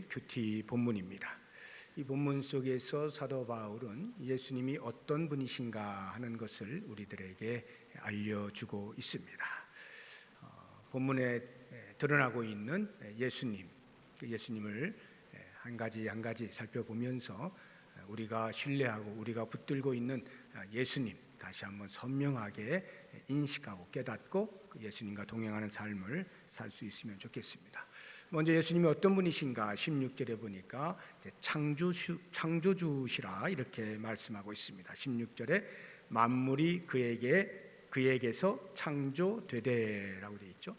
나눌 큐티 본문입니다. 이 본문 속에서 사도 바울은 예수님이 어떤 분이신가 하는 것을 우리들에게 알려주고 있습니다. 본문에 드러나고 있는 예수님, 그 예수님을 한 가지 살펴보면서 우리가 신뢰하고 우리가 붙들고 있는 예수님 다시 한번 선명하게 인식하고 깨닫고 그 예수님과 동행하는 삶을 살 수 있으면 좋겠습니다. 먼저 예수님이 어떤 분이신가 16절에 보니까 창조주시라 이렇게 말씀하고 있습니다. 16절에 만물이 그에게서 창조되되라고 되어 있죠.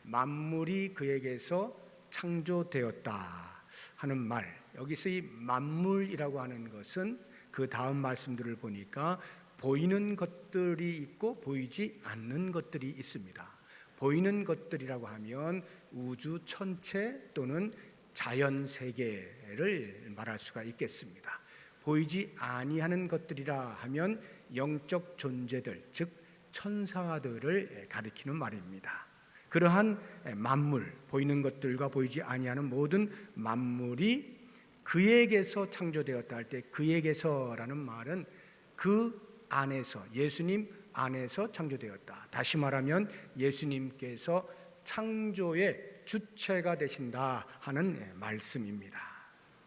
만물이 그에게서 창조되었다 하는 말, 여기서 이 만물이라고 하는 것은 그 다음 말씀들을 보니까 보이는 것들이 있고 보이지 않는 것들이 있습니다. 보이는 것들이라고 하면 우주 천체 또는 자연 세계를 말할 수가 있겠습니다. 보이지 아니하는 것들이라 하면 영적 존재들, 즉 천사들을 가리키는 말입니다. 그러한 만물, 보이는 것들과 보이지 아니하는 모든 만물이 그에게서 창조되었다 할 때 그에게서라는 말은 그 안에서, 예수님 안에서 창조되었다. 다시 말하면 예수님께서 창조의 주체가 되신다 하는 말씀입니다.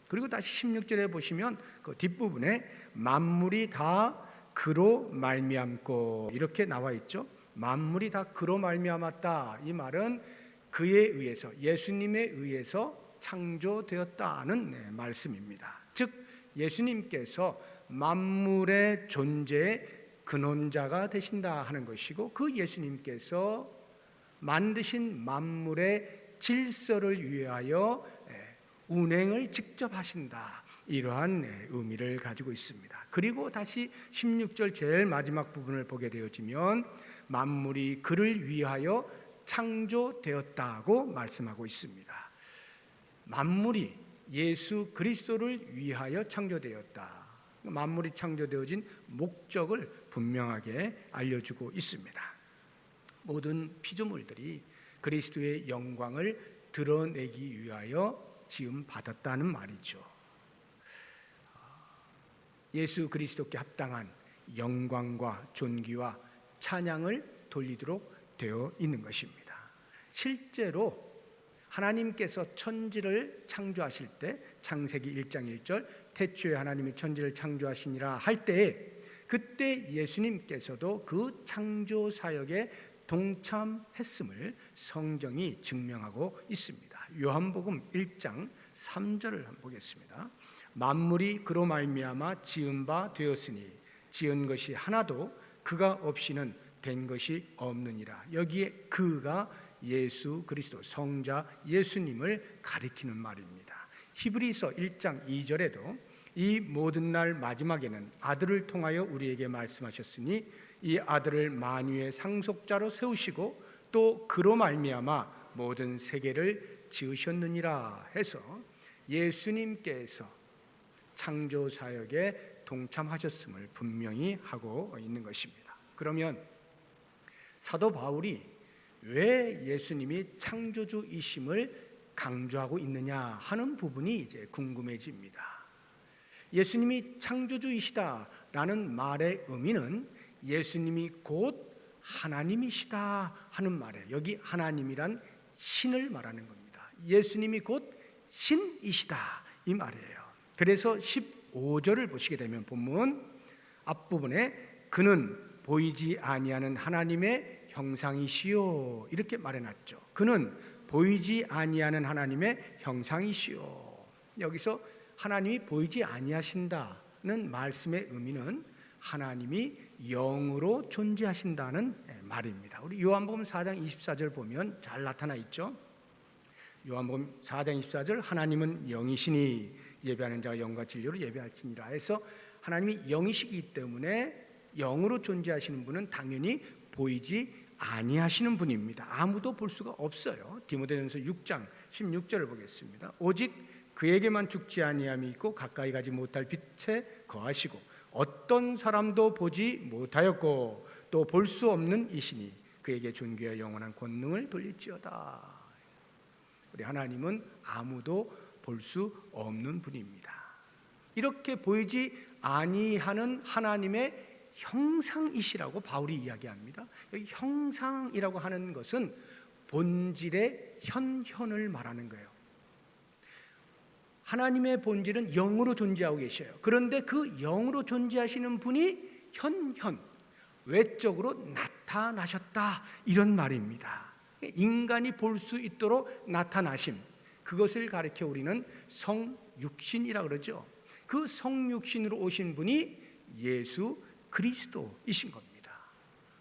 그리고 다시 16절에 보시면 그 뒷부분에 만물이 다 그로 말미암고 이렇게 나와 있죠. 만물이 다 그로 말미암았다. 이 말은 그에 의해서, 예수님에 의해서 창조되었다는 말씀입니다. 즉 예수님께서 만물의 존재의 근원자가 되신다 하는 것이고, 그 예수님께서 만드신 만물의 질서를 위하여 운행을 직접 하신다, 이러한 의미를 가지고 있습니다. 그리고 다시 16절 제일 마지막 부분을 보게 되어지면 만물이 그를 위하여 창조되었다고 말씀하고 있습니다. 만물이 예수 그리스도를 위하여 창조되었다. 만물이 창조되어진 목적을 분명하게 알려주고 있습니다. 모든 피조물들이 그리스도의 영광을 드러내기 위하여 지음받았다는 말이죠. 예수 그리스도께 합당한 영광과 존귀와 찬양을 돌리도록 되어 있는 것입니다. 실제로 하나님께서 천지를 창조하실 때 창세기 1장 1절 태초에 하나님이 천지를 창조하시니라 할 때에 그때 예수님께서도 그 창조 사역에 동참했음을 성경이 증명하고 있습니다. 요한복음 1장 3절을 한번 보겠습니다. 만물이 그로 말미암아 지은 바 되었으니 지은 것이 하나도 그가 없이는 된 것이 없느니라. 여기에 그가 예수 그리스도 성자 예수님을 가리키는 말입니다. 히브리서 1장 2절에도 이 모든 날 마지막에는 아들을 통하여 우리에게 말씀하셨으니 이 아들을 만유의 상속자로 세우시고 또 그로 말미암아 모든 세계를 지으셨느니라 해서 예수님께서 창조 사역에 동참하셨음을 분명히 하고 있는 것입니다. 그러면 사도 바울이 왜 예수님이 창조주이심을 강조하고 있느냐 하는 부분이 이제 궁금해집니다. 예수님이 창조주이시다라는 말의 의미는 예수님이 곧 하나님이시다 하는 말이에요. 여기 하나님이란 신을 말하는 겁니다. 예수님이 곧 신이시다 이 말이에요. 그래서 15절을 보시게 되면 본문 앞부분에 그는 보이지 아니하는 하나님의 형상이시요 이렇게 말해놨죠. 그는 보이지 아니하는 하나님의 형상이시요. 여기서 하나님이 보이지 아니하신다는 말씀의 의미는 하나님이 영으로 존재하신다는 말입니다. 우리 요한복음 4장 24절 보면 잘 나타나 있죠. 요한복음 4장 24절 하나님은 영이시니 예배하는 자가 영과 진리로 예배할지니라 해서 하나님이 영이시기 때문에 영으로 존재하시는 분은 당연히 보이지 아니하시는 분입니다. 아무도 볼 수가 없어요. 디모데전서 6장 16절을 보겠습니다. 오직 그에게만 죽지 아니함이 있고 가까이 가지 못할 빛에 거하시고 어떤 사람도 보지 못하였고 또 볼 수 없는 이시니 그에게 존귀와 영원한 권능을 돌릴지어다. 우리 하나님은 아무도 볼 수 없는 분입니다. 이렇게 보이지 아니하는 하나님의 형상이시라고 바울이 이야기합니다. 여기 형상이라고 하는 것은 본질의 현현을 말하는 거예요. 하나님의 본질은 영으로 존재하고 계셔요. 그런데 그 영으로 존재하시는 분이 현현, 외적으로 나타나셨다, 이런 말입니다. 인간이 볼 수 있도록 나타나심, 그것을 가리켜 우리는 성육신이라고 그러죠. 그 성육신으로 오신 분이 예수 그리스도이신 겁니다.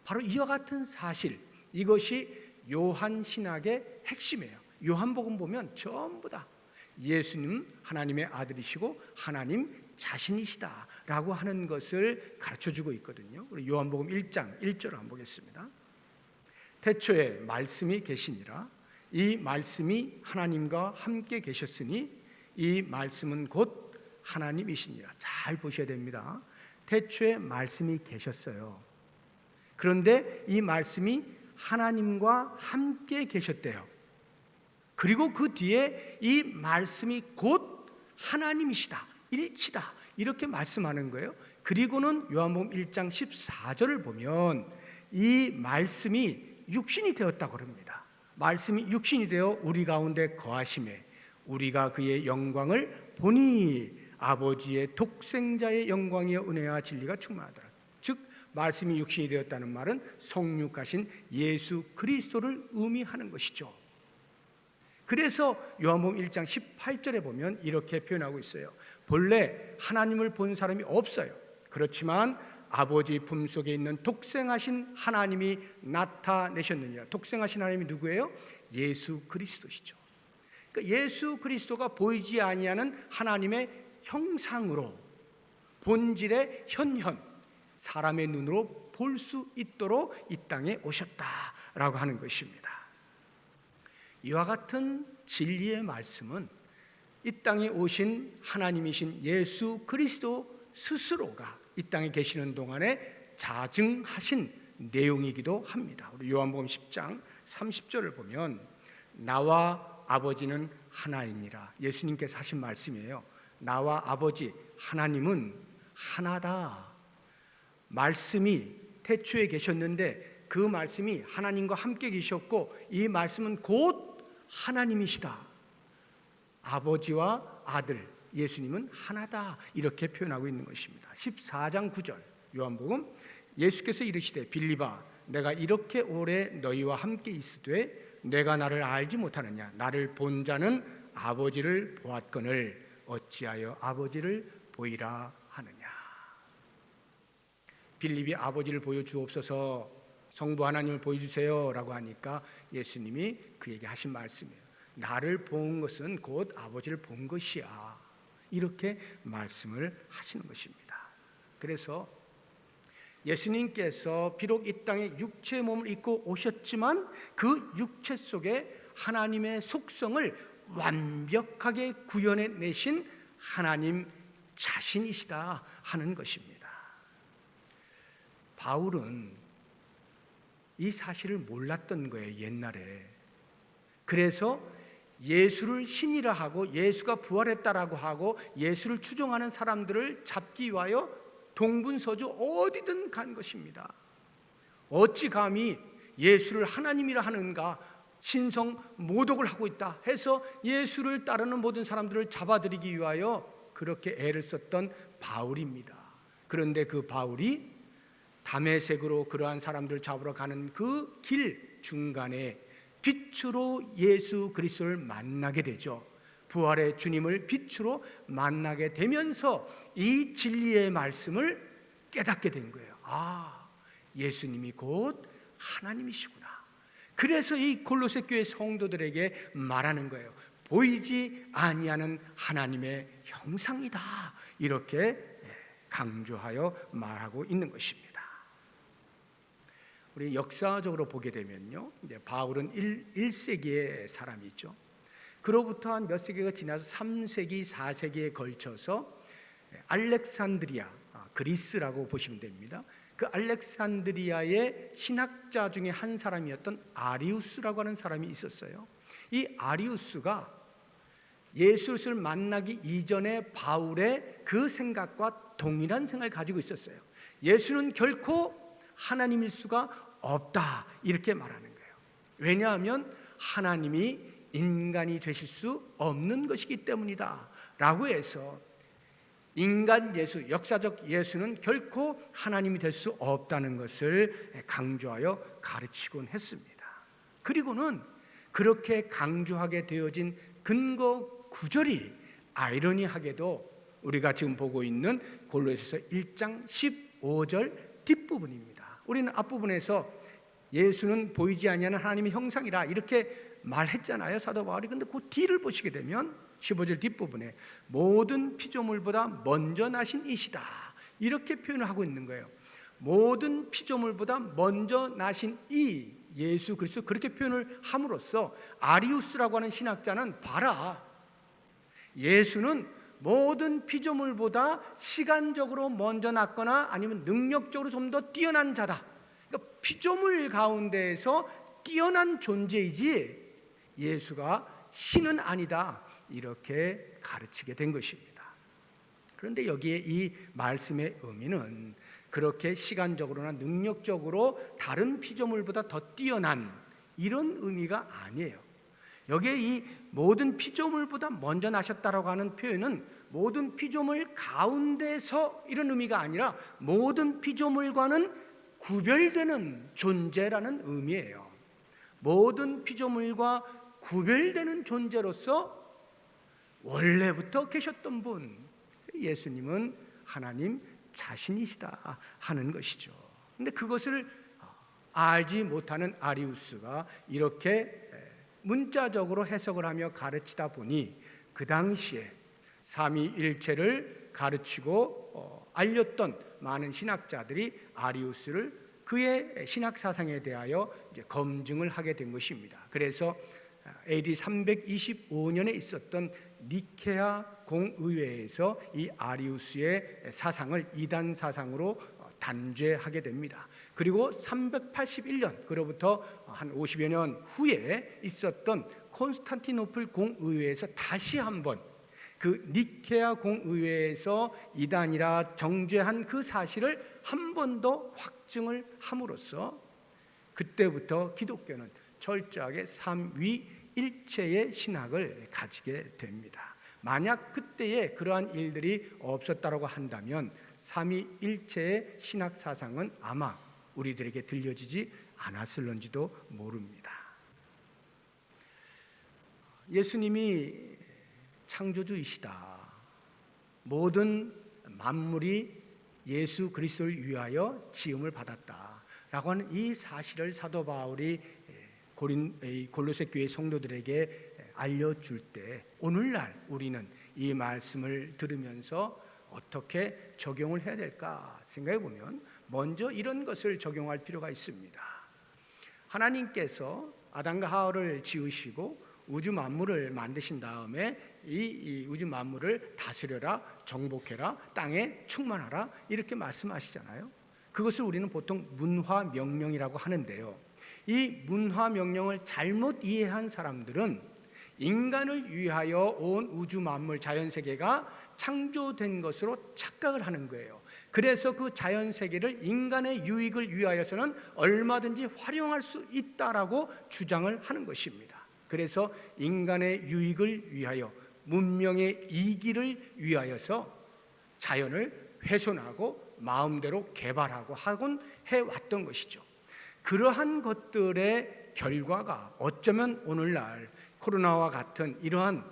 바로 이와 같은 사실, 이것이 요한 신학의 핵심이에요. 요한복음 보면 전부 다 예수님 하나님의 아들이시고 하나님 자신이시다라고 하는 것을 가르쳐주고 있거든요. 우리 요한복음 1장 1절을 한번 보겠습니다. 태초에 말씀이 계시니라. 이 말씀이 하나님과 함께 계셨으니 이 말씀은 곧 하나님이시니라. 잘 보셔야 됩니다. 태초에 말씀이 계셨어요. 그런데 이 말씀이 하나님과 함께 계셨대요. 그리고 그 뒤에 이 말씀이 곧 하나님이시다, 일치다, 이렇게 말씀하는 거예요. 그리고는 요한복음 1장 14절을 보면 이 말씀이 육신이 되었다고 합니다. 말씀이 육신이 되어 우리 가운데 거하심에 우리가 그의 영광을 보니 아버지의 독생자의 영광이여 은혜와 진리가 충만하더라. 즉 말씀이 육신이 되었다는 말은 성육하신 예수 그리스도를 의미하는 것이죠. 그래서 요한복음 1장 18절에 보면 이렇게 표현하고 있어요. 본래 하나님을 본 사람이 없어요. 그렇지만 아버지 품속에 있는 독생하신 하나님이 나타내셨느니라. 독생하신 하나님이 누구예요? 예수 그리스도시죠. 그러니까 예수 그리스도가 보이지 아니하는 하나님의 형상으로 본질의 현현, 사람의 눈으로 볼 수 있도록 이 땅에 오셨다라고 하는 것입니다. 이와 같은 진리의 말씀은 이 땅에 오신 하나님이신 예수 그리스도 스스로가 이 땅에 계시는 동안에 자증하신 내용이기도 합니다. 우리 요한복음 10장 30절을 보면 나와 아버지는 하나이니라. 예수님께서 하신 말씀이에요. 나와 아버지 하나님은 하나다. 말씀이 태초에 계셨는데 그 말씀이 하나님과 함께 계셨고 이 말씀은 곧 하나님이시다. 아버지와 아들 예수님은 하나다, 이렇게 표현하고 있는 것입니다. 14장 9절 요한복음, 예수께서 이르시되 빌립아 내가 이렇게 오래 너희와 함께 있으되 내가 나를 알지 못하느냐. 나를 본 자는 아버지를 보았거늘 어찌하여 아버지를 보이라 하느냐. 빌립이 아버지를 보여주옵소서, 성부 하나님을 보여주세요 라고 하니까 예수님이 그에게 하신 말씀이에요. 나를 본 것은 곧 아버지를 본 것이야, 이렇게 말씀을 하시는 것입니다. 그래서 예수님께서 비록 이 땅에 육체의 몸을 입고 오셨지만 그 육체 속에 하나님의 속성을 완벽하게 구현해내신 하나님 자신이시다 하는 것입니다. 바울은 이 사실을 몰랐던 거예요, 옛날에. 그래서 예수를 신이라 하고 예수가 부활했다라고 하고 예수를 추종하는 사람들을 잡기 위하여 동분서주 어디든 간 것입니다. 어찌 감히 예수를 하나님이라 하는가, 신성 모독을 하고 있다 해서 예수를 따르는 모든 사람들을 잡아들이기 위하여 그렇게 애를 썼던 바울입니다. 그런데 그 바울이 다메섹으로 그러한 사람들을 잡으러 가는 그 길 중간에 빛으로 예수 그리스도를 만나게 되죠. 부활의 주님을 빛으로 만나게 되면서 이 진리의 말씀을 깨닫게 된 거예요. 아, 예수님이 곧 하나님이시구나. 그래서 이 골로새 교회 성도들에게 말하는 거예요. 보이지 아니하는 하나님의 형상이다, 이렇게 강조하여 말하고 있는 것입니다. 우리 역사적으로 보게 되면요, 이제 바울은 1세기의 사람이죠. 그로부터 한 몇 세기가 지나서 3세기, 4세기에 걸쳐서 알렉산드리아, 그리스라고 보시면 됩니다. 그 알렉산드리아의 신학자 중에 한 사람이었던 아리우스라고 하는 사람이 있었어요. 이 아리우스가 예수를 만나기 이전에 바울의 그 생각과 동일한 생각을 가지고 있었어요. 예수는 결코 하나님일 수가 없다, 이렇게 말하는 거예요. 왜냐하면 하나님이 인간이 되실 수 없는 것이기 때문이다 라고 해서 인간 예수, 역사적 예수는 결코 하나님이 될 수 없다는 것을 강조하여 가르치곤 했습니다. 그리고는 그렇게 강조하게 되어진 근거 구절이 아이러니하게도 우리가 지금 보고 있는 골로새서 1장 15절 뒷부분입니다. 우리는 앞부분에서 예수는 보이지 아니하는 하나님의 형상이라 이렇게 말했잖아요, 사도 바울이. 근데 그 뒤를 보시게 되면 15절 뒷부분에 모든 피조물보다 먼저 나신 이시다, 이렇게 표현을 하고 있는 거예요. 모든 피조물보다 먼저 나신 이 예수 그리스도, 그렇게 표현을 함으로써 아리우스라고 하는 신학자는 봐라, 예수는 모든 피조물보다 시간적으로 먼저 났거나 아니면 능력적으로 좀 더 뛰어난 자다. 그러니까 피조물 가운데에서 뛰어난 존재이지 예수가 신은 아니다, 이렇게 가르치게 된 것입니다. 그런데 여기에 이 말씀의 의미는 그렇게 시간적으로나 능력적으로 다른 피조물보다 더 뛰어난 이런 의미가 아니에요. 여기에 이 모든 피조물보다 먼저 나셨다라고 하는 표현은 모든 피조물 가운데서 이런 의미가 아니라 모든 피조물과는 구별되는 존재라는 의미예요. 모든 피조물과 구별되는 존재로서 원래부터 계셨던 분, 예수님은 하나님 자신이시다 하는 것이죠. 근데 그것을 알지 못하는 아리우스가 이렇게 문자적으로 해석을 하며 가르치다 보니 그 당시에 삼위일체를 가르치고 알렸던 많은 신학자들이 아리우스를 그의 신학 사상에 대하여 이제 검증을 하게 된 것입니다. 그래서 AD 325년에 있었던 니케아 공의회에서 이 아리우스의 사상을 이단 사상으로 단죄하게 됩니다. 그리고 381년, 그로부터 한 50여 년 후에 있었던 콘스탄티노플 공의회에서 다시 한번 그 니케아 공의회에서 이단이라 정죄한 그 사실을 한 번 더 확증을 함으로써 그때부터 기독교는 철저하게 삼위일체의 신학을 가지게 됩니다. 만약 그때에 그러한 일들이 없었다고 한다면 삼위일체의 신학 사상은 아마 우리들에게 들려지지 않았을런지도 모릅니다. 예수님이 창조주이시다, 모든 만물이 예수 그리스도를 위하여 지음을 받았다라고 하는 이 사실을 사도 바울이 골로새 교회 성도들에게 알려줄 때 오늘날 우리는 이 말씀을 들으면서 어떻게 적용을 해야 될까 생각해 보면 먼저 이런 것을 적용할 필요가 있습니다. 하나님께서 아담과 하와를 지으시고 우주 만물을 만드신 다음에 이 우주 만물을 다스려라, 정복해라, 땅에 충만하라, 이렇게 말씀하시잖아요. 그것을 우리는 보통 문화 명령이라고 하는데요, 이 문화 명령을 잘못 이해한 사람들은 인간을 위하여 온 우주 만물 자연세계가 창조된 것으로 착각을 하는 거예요. 그래서 그 자연세계를 인간의 유익을 위하여서는 얼마든지 활용할 수 있다라고 주장을 하는 것입니다. 그래서 인간의 유익을 위하여, 문명의 이기를 위하여서 자연을 훼손하고 마음대로 개발하고 하곤 해왔던 것이죠. 그러한 것들의 결과가 어쩌면 오늘날 코로나와 같은 이러한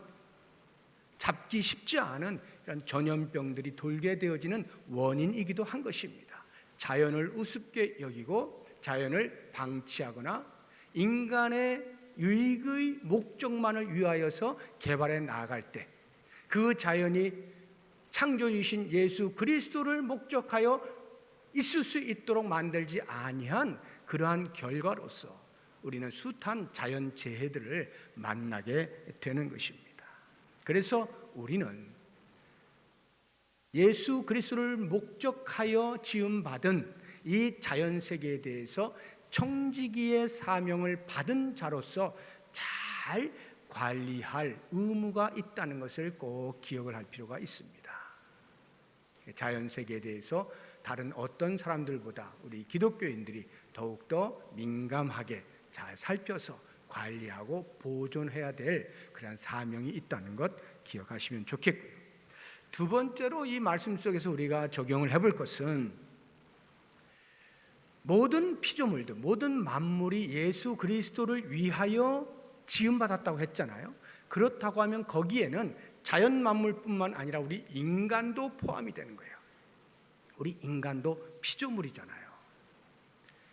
잡기 쉽지 않은 이런 전염병들이 돌게 되어지는 원인이기도 한 것입니다. 자연을 우습게 여기고 자연을 방치하거나 인간의 유익의 목적만을 위하여서 개발해 나아갈 때 그 자연이 창조주이신 예수 그리스도를 목적하여 있을 수 있도록 만들지 아니한 그러한 결과로서 우리는 숱한 자연재해들을 만나게 되는 것입니다. 그래서 우리는 예수 그리스도를 목적하여 지음받은 이 자연세계에 대해서 청지기의 사명을 받은 자로서 잘 관리할 의무가 있다는 것을 꼭 기억을 할 필요가 있습니다. 자연 세계에 대해서 다른 어떤 사람들보다 우리 기독교인들이 더욱더 민감하게 잘 살펴서 관리하고 보존해야 될 그런 사명이 있다는 것 기억하시면 좋겠고요. 두 번째로 이 말씀 속에서 우리가 적용을 해볼 것은 모든 피조물들, 모든 만물이 예수 그리스도를 위하여 지음받았다고 했잖아요. 그렇다고 하면 거기에는 자연 만물뿐만 아니라 우리 인간도 포함이 되는 거예요. 우리 인간도 피조물이잖아요.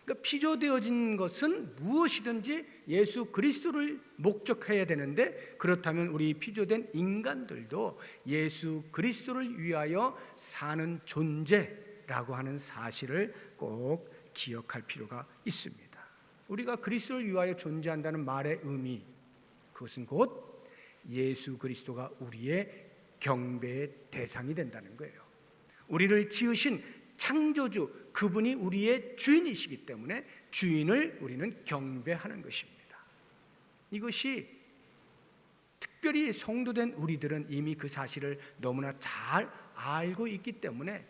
그러니까 피조되어진 것은 무엇이든지 예수 그리스도를 목적해야 되는데, 그렇다면 우리 피조된 인간들도 예수 그리스도를 위하여 사는 존재라고 하는 사실을 꼭 기억할 필요가 있습니다. 우리가 그리스도를 위하여 존재한다는 말의 의미, 그것은 곧 예수 그리스도가 우리의 경배의 대상이 된다는 거예요. 우리를 지으신 창조주, 그분이 우리의 주인이시기 때문에 주인을 우리는 경배하는 것입니다. 이것이 특별히 성도된 우리들은 이미 그 사실을 너무나 잘 알고 있기 때문에,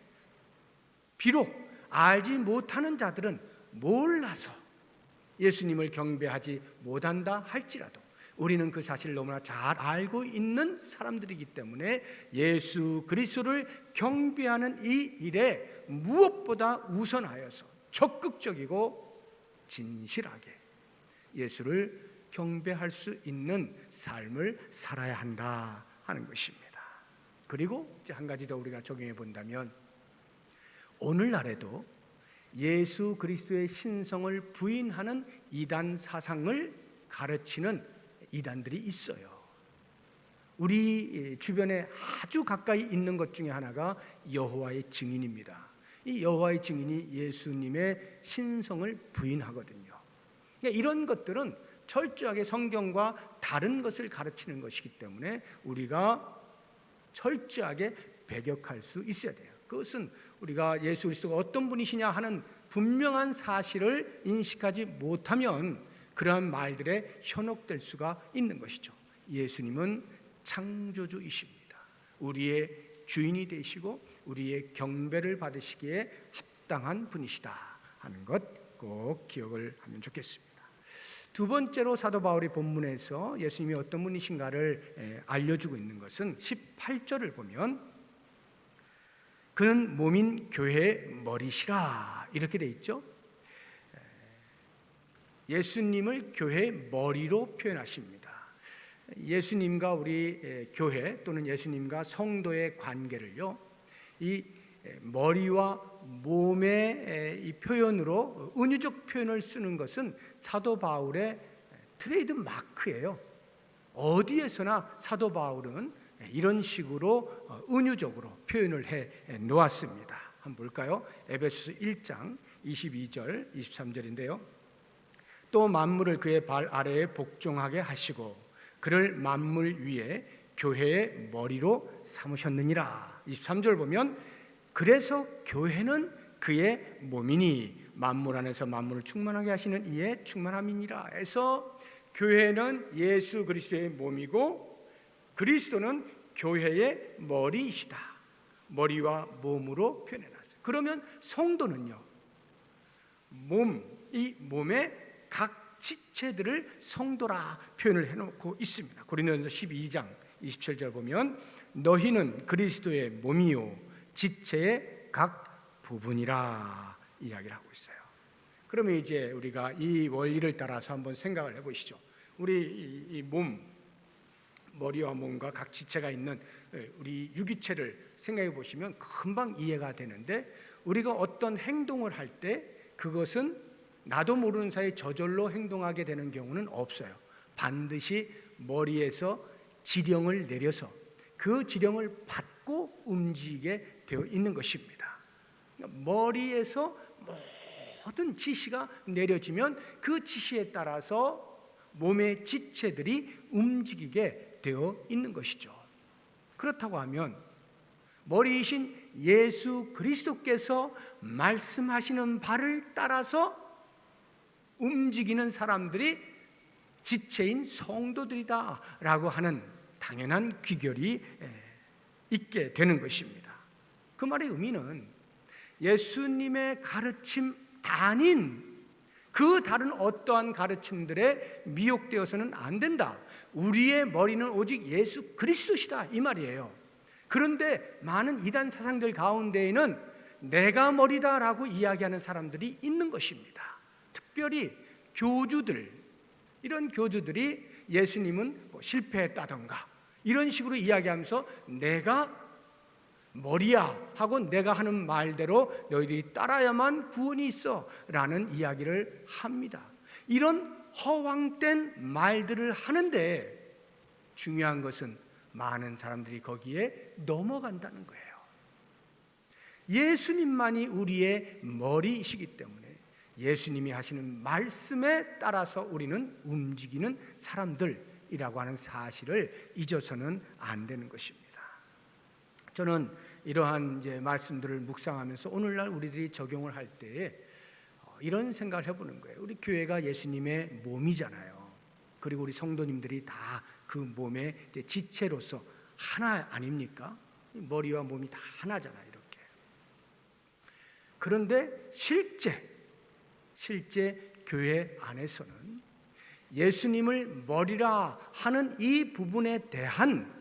비록 알지 못하는 자들은 몰라서 예수님을 경배하지 못한다 할지라도 우리는 그 사실을 너무나 잘 알고 있는 사람들이기 때문에 예수 그리스도를 경배하는 이 일에 무엇보다 우선하여서 적극적이고 진실하게 예수를 경배할 수 있는 삶을 살아야 한다 하는 것입니다. 그리고 이제 한 가지 더 우리가 적용해 본다면, 오늘날에도 예수 그리스도의 신성을 부인하는 이단 사상을 가르치는 이단들이 있어요. 우리 주변에 아주 가까이 있는 것 중에 하나가 여호와의 증인입니다. 이 여호와의 증인이 예수님의 신성을 부인하거든요. 그러니까 이런 것들은 철저하게 성경과 다른 것을 가르치는 것이기 때문에 우리가 철저하게 배격할 수 있어야 돼요. 그것은 우리가 예수 그리스도가 어떤 분이시냐 하는 분명한 사실을 인식하지 못하면 그러한 말들에 현혹될 수가 있는 것이죠. 예수님은 창조주이십니다. 우리의 주인이 되시고 우리의 경배를 받으시기에 합당한 분이시다 하는 것 꼭 기억을 하면 좋겠습니다. 두 번째로 사도 바울이 본문에서 예수님이 어떤 분이신가를 알려주고 있는 것은 18절을 보면, 그는 몸인 교회의 머리시라 이렇게 돼 있죠. 예수님을 교회의 머리로 표현하십니다. 예수님과 우리 교회 또는 예수님과 성도의 관계를요, 이 머리와 몸의 이 표현으로 은유적 표현을 쓰는 것은 사도 바울의 트레이드 마크예요. 어디에서나 사도 바울은 이런 식으로 은유적으로 표현을 해 놓았습니다. 한번 볼까요? 에베소서 1장 22절 23절인데요. 또 만물을 그의 발 아래에 복종하게 하시고 그를 만물 위에 교회의 머리로 삼으셨느니라. 23절 보면, 그래서 교회는 그의 몸이니 만물 안에서 만물을 충만하게 하시는 이의 충만함이니라 해서, 교회는 예수 그리스도의 몸이고 그리스도는 교회의 머리이시다. 머리와 몸으로 표현해놨어요. 그러면 성도는요, 이 몸의 각 지체들을 성도라 표현을 해놓고 있습니다. 고린도전서 12장 27절 보면, 너희는 그리스도의 몸이요 지체의 각 부분이라 이야기를 하고 있어요. 그러면 이제 우리가 이 원리를 따라서 한번 생각을 해보시죠. 우리 이 머리와 몸과 각 지체가 있는 우리 유기체를 생각해 보시면 금방 이해가 되는데, 우리가 어떤 행동을 할 때 그것은 나도 모르는 사이에 저절로 행동하게 되는 경우는 없어요. 반드시 머리에서 지령을 내려서 그 지령을 받고 움직이게 되어 있는 것입니다. 머리에서 모든 지시가 내려지면 그 지시에 따라서 몸의 지체들이 움직이게 되어 있는 것이죠. 그렇다고 하면 머리이신 예수 그리스도께서 말씀하시는 바를 따라서 움직이는 사람들이 지체인 성도들이다라고 하는 당연한 귀결이 있게 되는 것입니다. 그 말의 의미는 예수님의 가르침 아닌 그 다른 어떠한 가르침들에 미혹되어서는 안 된다. 우리의 머리는 오직 예수 그리스도시다, 이 말이에요. 그런데 많은 이단 사상들 가운데에는 내가 머리다라고 이야기하는 사람들이 있는 것입니다. 특별히 교주들, 이런 교주들이 예수님은 실패했다던가 이런 식으로 이야기하면서 내가 머리야 하고 내가 하는 말대로 너희들이 따라야만 구원이 있어 라는 이야기를 합니다. 이런 허황된 말들을 하는데 중요한 것은 많은 사람들이 거기에 넘어간다는 거예요. 예수님만이 우리의 머리이시기 때문에 예수님이 하시는 말씀에 따라서 우리는 움직이는 사람들이라고 하는 사실을 잊어서는 안 되는 것입니다. 저는 이러한 이제 말씀들을 묵상하면서 오늘날 우리들이 적용을 할 때에 이런 생각을 해보는 거예요. 우리 교회가 예수님의 몸이잖아요. 그리고 우리 성도님들이 다 그 몸의 지체로서 하나 아닙니까? 머리와 몸이 다 하나잖아요, 이렇게. 그런데 실제 교회 안에서는 예수님을 머리라 하는 이 부분에 대한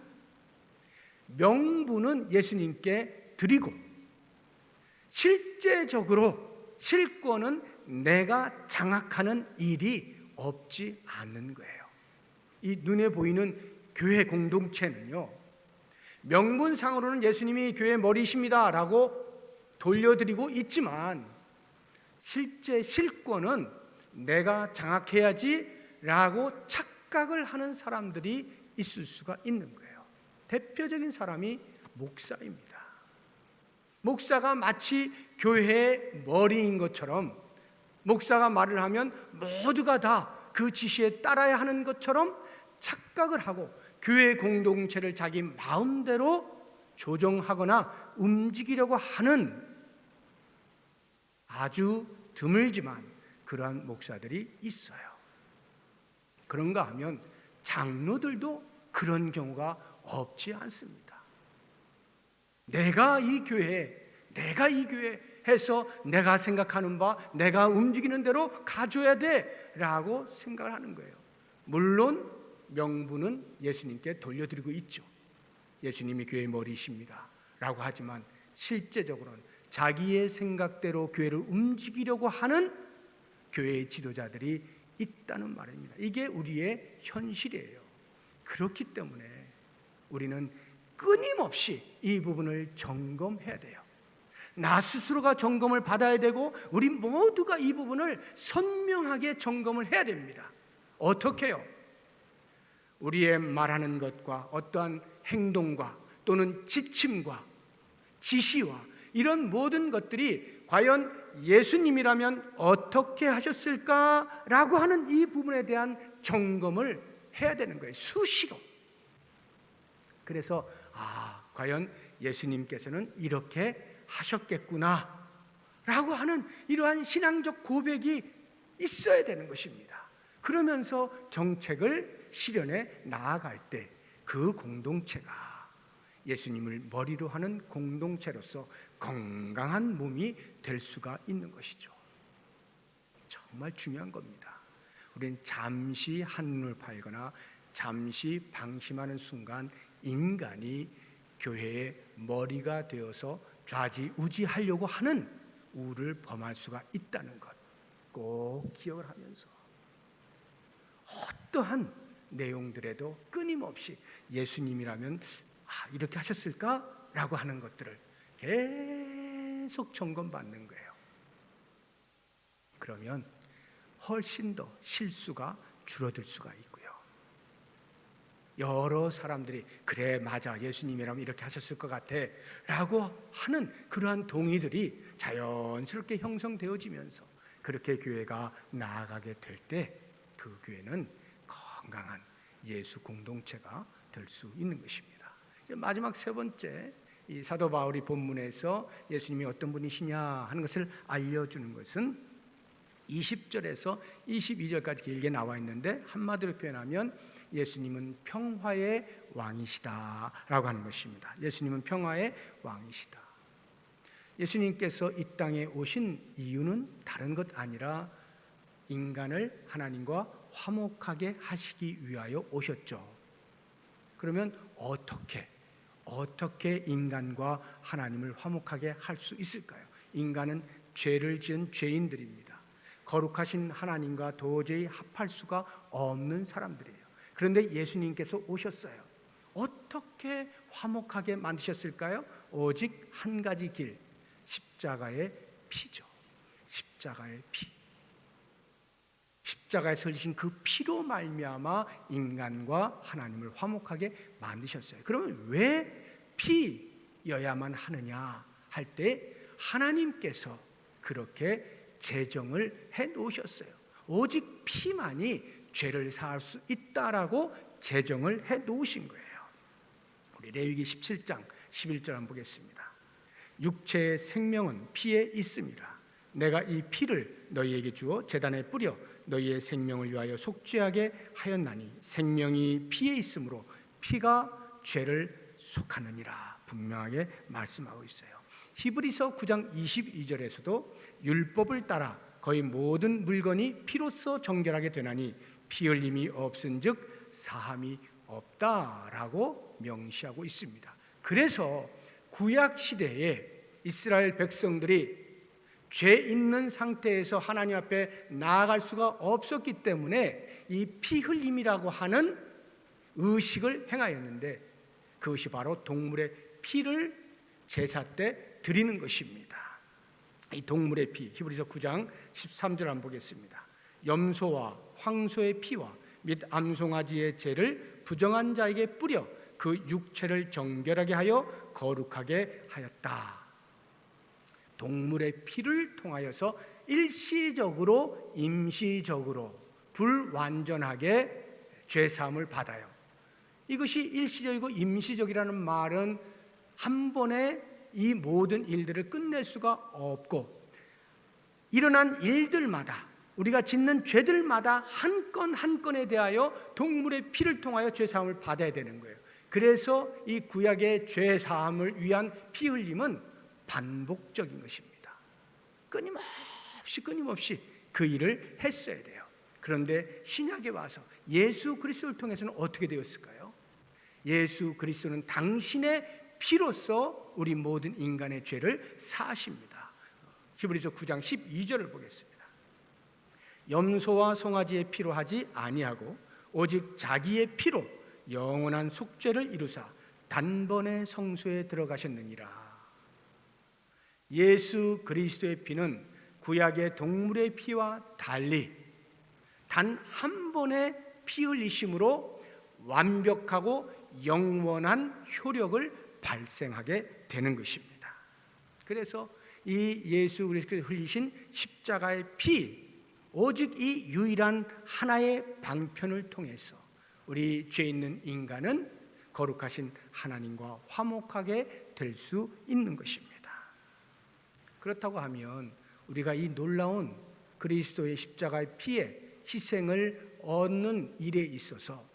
명분은 예수님께 드리고 실제적으로 실권은 내가 장악하는 일이 없지 않는 거예요. 이 눈에 보이는 교회 공동체는요, 명분상으로는 예수님이 교회 머리이십니다 라고 돌려드리고 있지만 실제 실권은 내가 장악해야지 라고 착각을 하는 사람들이 있을 수가 있는 거예요. 대표적인 사람이 목사입니다. 목사가 마치 교회의 머리인 것처럼, 목사가 말을 하면 모두가 다 그 지시에 따라야 하는 것처럼 착각을 하고 교회 공동체를 자기 마음대로 조정하거나 움직이려고 하는 아주 드물지만 그러한 목사들이 있어요. 그런가 하면 장로들도 그런 경우가 없지 않습니다. 내가 이 교회 해서 내가 생각하는 바, 내가 움직이는 대로 가져야 돼 라고 생각을 하는 거예요. 물론 명분은 예수님께 돌려드리고 있죠. 예수님이 교회의 머리이십니다 라고 하지만 실제적으로는 자기의 생각대로 교회를 움직이려고 하는 교회의 지도자들이 있다는 말입니다. 이게 우리의 현실이에요. 그렇기 때문에 우리는 끊임없이 이 부분을 점검해야 돼요. 나 스스로가 점검을 받아야 되고 우리 모두가 이 부분을 선명하게 점검을 해야 됩니다. 어떻게 해요? 우리의 말하는 것과 어떠한 행동과 또는 지침과 지시와 이런 모든 것들이 과연 예수님이라면 어떻게 하셨을까라고 하는 이 부분에 대한 점검을 해야 되는 거예요. 수시로. 그래서 과연 예수님께서는 이렇게 하셨겠구나 라고 하는 이러한 신앙적 고백이 있어야 되는 것입니다. 그러면서 정책을 실현해 나아갈 때 그 공동체가 예수님을 머리로 하는 공동체로서 건강한 몸이 될 수가 있는 것이죠. 정말 중요한 겁니다. 우리는 잠시 한눈을 팔거나 잠시 방심하는 순간 인간이 교회의 머리가 되어서 좌지우지하려고 하는 우를 범할 수가 있다는 것 꼭 기억을 하면서 어떠한 내용들에도 끊임없이 예수님이라면 이렇게 하셨을까? 라고 하는 것들을 계속 점검받는 거예요. 그러면 훨씬 더 실수가 줄어들 수가 있고요. 여러 사람들이 그래 맞아 예수님이라면 이렇게 하셨을 것 같아 라고 하는 그러한 동의들이 자연스럽게 형성되어지면서 그렇게 교회가 나아가게 될 때 그 교회는 건강한 예수 공동체가 될 수 있는 것입니다. 마지막 세 번째, 이 사도 바울이 본문에서 예수님이 어떤 분이시냐 하는 것을 알려주는 것은 20절에서 22절까지 길게 나와 있는데 한마디로 표현하면 예수님은 평화의 왕이시다라고 하는 것입니다. 예수님은 평화의 왕이시다. 예수님께서 이 땅에 오신 이유는 다른 것 아니라 인간을 하나님과 화목하게 하시기 위하여 오셨죠. 그러면 어떻게 인간과 하나님을 화목하게 할 수 있을까요? 인간은 죄를 지은 죄인들입니다. 거룩하신 하나님과 도저히 합할 수가 없는 사람들이에요. 그런데 예수님께서 오셨어요. 어떻게 화목하게 만드셨을까요? 오직 한 가지 길, 십자가의 피죠. 십자가의 피. 십자가에서 흘리신 그 피로 말미암아 인간과 하나님을 화목하게 만드셨어요. 그러면 왜 피여야만 하느냐 할 때 하나님께서 그렇게 제정을 해 놓으셨어요. 오직 피만이 죄를 사할 수 있다라고 제정을 해 놓으신 거예요. 우리 레위기 17장 11절 한번 보겠습니다. 육체의 생명은 피에 있음이라. 내가 이 피를 너희에게 주어 제단에 뿌려 너희의 생명을 위하여 속죄하게 하였나니 생명이 피에 있으므로 피가 죄를 속하느니라. 분명하게 말씀하고 있어요. 히브리서 9장 22절에서도 율법을 따라 거의 모든 물건이 피로써 정결하게 되나니 피 흘림이 없은즉 사함이 없다라고 명시하고 있습니다. 그래서 구약 시대에 이스라엘 백성들이 죄 있는 상태에서 하나님 앞에 나아갈 수가 없었기 때문에 이 피 흘림이라고 하는 의식을 행하였는데 그것이 바로 동물의 피를 제사 때 드리는 것입니다. 이 동물의 피, 히브리서 9장 13절 한번 보겠습니다. 염소와 황소의 피와 및 암송아지의 죄를 부정한 자에게 뿌려 그 육체를 정결하게 하여 거룩하게 하였다. 동물의 피를 통하여서 일시적으로 임시적으로 불완전하게 죄사함을 받아요. 이것이 일시적이고 임시적이라는 말은 한 번에 이 모든 일들을 끝낼 수가 없고 일어난 일들마다 우리가 짓는 죄들마다 한 건 한 건에 대하여 동물의 피를 통하여 죄사함을 받아야 되는 거예요. 그래서 이 구약의 죄사함을 위한 피 흘림은 반복적인 것입니다. 끊임없이 그 일을 했어야 돼요. 그런데 신약에 와서 예수 그리스도를 통해서는 어떻게 되었을까요? 예수 그리스도는 당신의 피로써 우리 모든 인간의 죄를 사하십니다. 히브리서 9장 12절을 보겠습니다. 염소와 송아지의 피로 하지 아니하고 오직 자기의 피로 영원한 속죄를 이루사 단번에 성소에 들어가셨느니라. 예수 그리스도의 피는 구약의 동물의 피와 달리 단 한 번의 피 흘리심으로 완벽하고 영원한 효력을 발생하게 되는 것입니다. 그래서 이 예수 그리스도께서 흘리신 십자가의 피, 오직 이 유일한 하나의 방편을 통해서 우리 죄 있는 인간은 거룩하신 하나님과 화목하게 될 수 있는 것입니다. 그렇다고 하면 우리가 이 놀라운 그리스도의 십자가의 피의 희생을 얻는 일에 있어서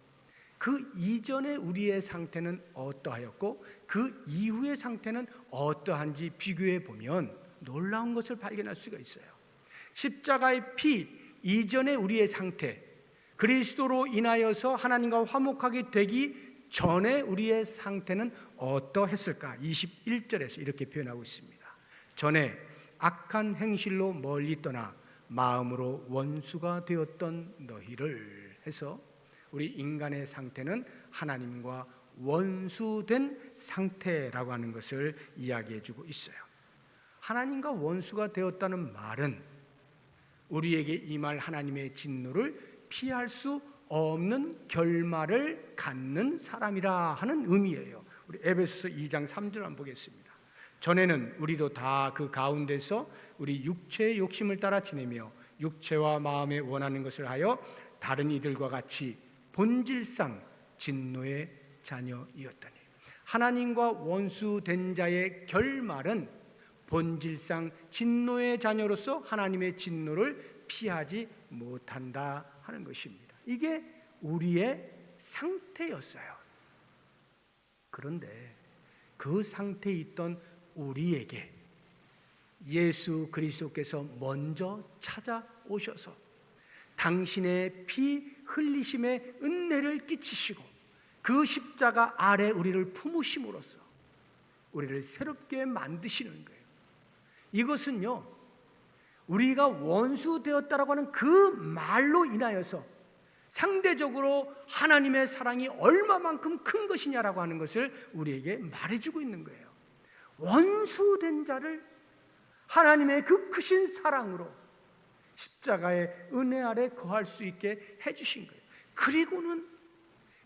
그 이전의 우리의 상태는 어떠하였고 그 이후의 상태는 어떠한지 비교해 보면 놀라운 것을 발견할 수가 있어요. 십자가의 피 이전의 우리의 상태, 그리스도로 인하여서 하나님과 화목하게 되기 전에 우리의 상태는 어떠했을까? 21절에서 이렇게 표현하고 있습니다. 전에 악한 행실로 멀리 떠나 마음으로 원수가 되었던 너희를 해서 우리 인간의 상태는 하나님과 원수된 상태라고 하는 것을 이야기해 주고 있어요. 하나님과 원수가 되었다는 말은 우리에게 임할 하나님의 진노를 피할 수 없는 결말을 갖는 사람이라 하는 의미예요. 우리 에베소서 2장 3절 한번 보겠습니다. 전에는 우리도 다 그 가운데서 우리 육체의 욕심을 따라 지내며 육체와 마음에 원하는 것을 하여 다른 이들과 같이 본질상 진노의 자녀이었더니 하나님과 원수된 자의 결말은 본질상 진노의 자녀로서 하나님의 진노를 피하지 못한다 하는 것입니다. 이게 우리의 상태였어요. 그런데 그 상태에 있던 우리에게 예수 그리스도께서 먼저 찾아오셔서 당신의 피 흘리심의 은혜를 끼치시고 그 십자가 아래 우리를 품으심으로써 우리를 새롭게 만드시는 거예요. 이것은요, 우리가 원수 되었다라고 하는 그 말로 인하여서 상대적으로 하나님의 사랑이 얼마만큼 큰 것이냐라고 하는 것을 우리에게 말해주고 있는 거예요. 원수된 자를 하나님의 그 크신 사랑으로 십자가의 은혜 아래 거할 수 있게 해주신 거예요. 그리고는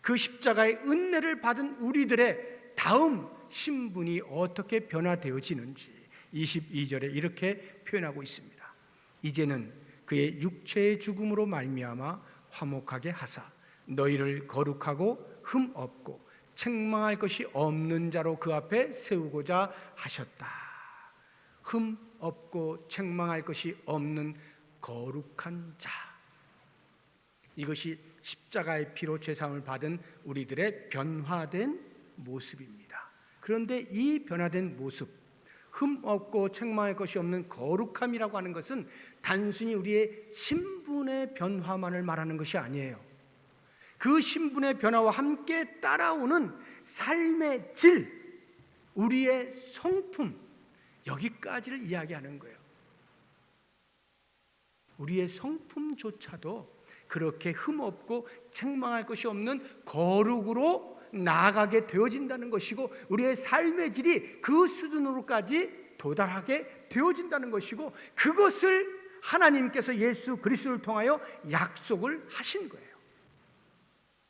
그 십자가의 은혜를 받은 우리들의 다음 신분이 어떻게 변화되어지는지 22절에 이렇게 표현하고 있습니다. 이제는 그의 육체의 죽음으로 말미암아 화목하게 하사 너희를 거룩하고 흠 없고 책망할 것이 없는 자로 그 앞에 세우고자 하셨다. 흠 없고 책망할 것이 없는 거룩한 자, 이것이 십자가의 피로 죄사함을 받은 우리들의 변화된 모습입니다. 그런데 이 변화된 모습, 흠 없고 책망할 것이 없는 거룩함이라고 하는 것은 단순히 우리의 신분의 변화만을 말하는 것이 아니에요. 그 신분의 변화와 함께 따라오는 삶의 질, 우리의 성품, 여기까지를 이야기하는 거예요. 우리의 성품조차도 그렇게 흠없고 책망할 것이 없는 거룩으로 나아가게 되어진다는 것이고, 우리의 삶의 질이 그 수준으로까지 도달하게 되어진다는 것이고, 그것을 하나님께서 예수 그리스도를 통하여 약속을 하신 거예요.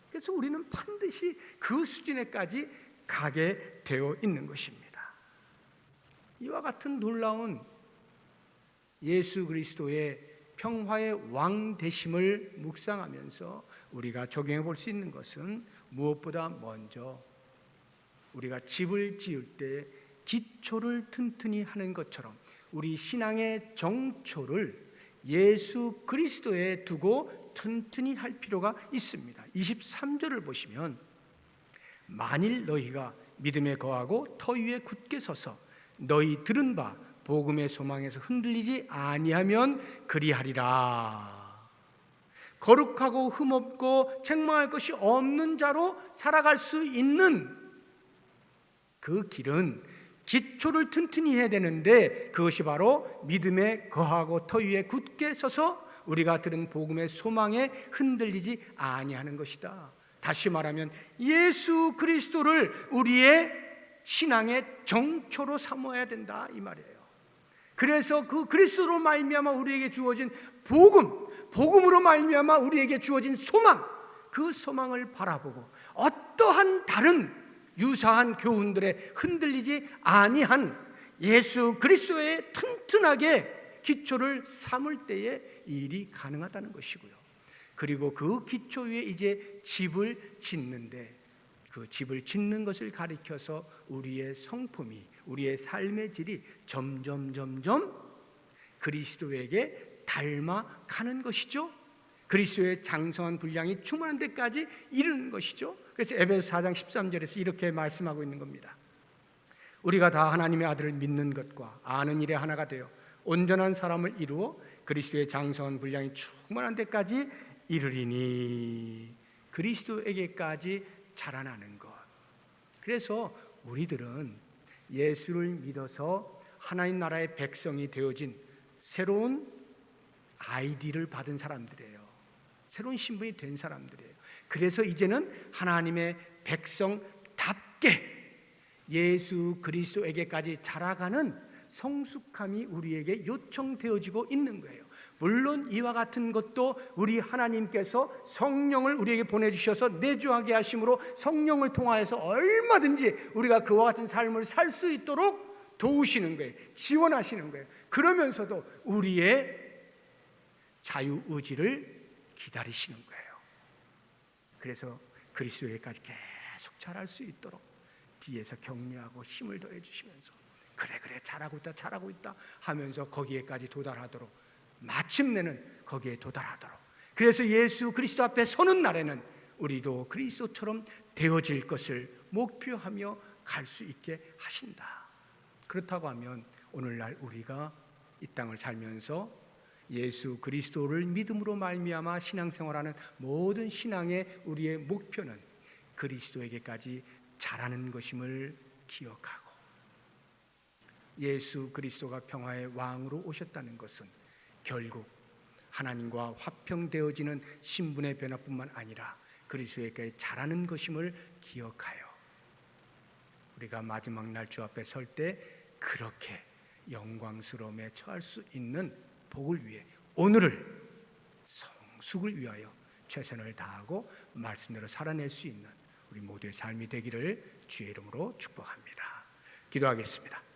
그래서 우리는 반드시 그 수준에까지 가게 되어 있는 것입니다. 이와 같은 놀라운 예수 그리스도의 평화의 왕 되심을 묵상하면서 우리가 적용해 볼 수 있는 것은 무엇보다 먼저 우리가 집을 지을 때 기초를 튼튼히 하는 것처럼 우리 신앙의 정초를 예수 그리스도에 두고 튼튼히 할 필요가 있습니다. 23절을 보시면 만일 너희가 믿음에 거하고 터 위에 굳게 서서 너희 들은 바 복음의 소망에서 흔들리지 아니하면 그리하리라. 거룩하고 흠없고 책망할 것이 없는 자로 살아갈 수 있는 그 길은 기초를 튼튼히 해야 되는데, 그것이 바로 믿음에 거하고 터 위에 굳게 서서 우리가 들은 복음의 소망에 흔들리지 아니하는 것이다. 다시 말하면 예수 그리스도를 우리의 신앙의 정초로 삼아야 된다, 이 말이에요. 그래서 그 그리스도로 말미암아 우리에게 주어진 복음으로 말미암아 우리에게 주어진 소망, 그 소망을 바라보고 어떠한 다른 유사한 교훈들에 흔들리지 아니한 예수 그리스도의 튼튼하게 기초를 삼을 때에 이 일이 가능하다는 것이고요. 그리고 그 기초 위에 이제 집을 짓는데, 그 집을 짓는 것을 가리켜서 우리의 성품이, 우리의 삶의 질이 점점 그리스도에게 닮아가는 것이죠. 그리스도의 장성한 분량이 충만한 데까지 이르는 것이죠. 그래서 에베소 4장 13절에서 이렇게 말씀하고 있는 겁니다. 우리가 다 하나님의 아들을 믿는 것과 아는 일에 하나가 되어 온전한 사람을 이루어 그리스도의 장성한 분량이 충만한 데까지 이르리니, 그리스도에게까지 자라나는 것. 그래서 우리들은 예수를 믿어서 하나님 나라의 백성이 되어진 새로운 아이디를 받은 사람들이에요. 새로운 신분이 된 사람들이에요. 그래서 이제는 하나님의 백성답게 예수 그리스도에게까지 자라가는 성숙함이 우리에게 요청되어지고 있는 거예요. 물론 이와 같은 것도 우리 하나님께서 성령을 우리에게 보내주셔서 내주하게 하심으로 성령을 통하여서 얼마든지 우리가 그와 같은 삶을 살 수 있도록 도우시는 거예요. 지원하시는 거예요. 그러면서도 우리의 자유의지를 기다리시는 거예요. 그래서 그리스도에게까지 계속 자랄 수 있도록 뒤에서 격려하고 힘을 더해 주시면서 그래 잘하고 있다 하면서 거기에까지 도달하도록 마침내는 거기에 도달하도록, 그래서 예수 그리스도 앞에 서는 날에는 우리도 그리스도처럼 되어질 것을 목표하며 갈 수 있게 하신다. 그렇다고 하면 오늘날 우리가 이 땅을 살면서 예수 그리스도를 믿음으로 말미암아 신앙생활하는 모든 신앙의 우리의 목표는 그리스도에게까지 자라는 것임을 기억하고, 예수 그리스도가 평화의 왕으로 오셨다는 것은 결국 하나님과 화평되어지는 신분의 변화뿐만 아니라 그리스도에게 자라는 것임을 기억하여 우리가 마지막 날 주 앞에 설 때 그렇게 영광스러움에 처할 수 있는 복을 위해 오늘을 성숙을 위하여 최선을 다하고 말씀대로 살아낼 수 있는 우리 모두의 삶이 되기를 주의 이름으로 축복합니다. 기도하겠습니다.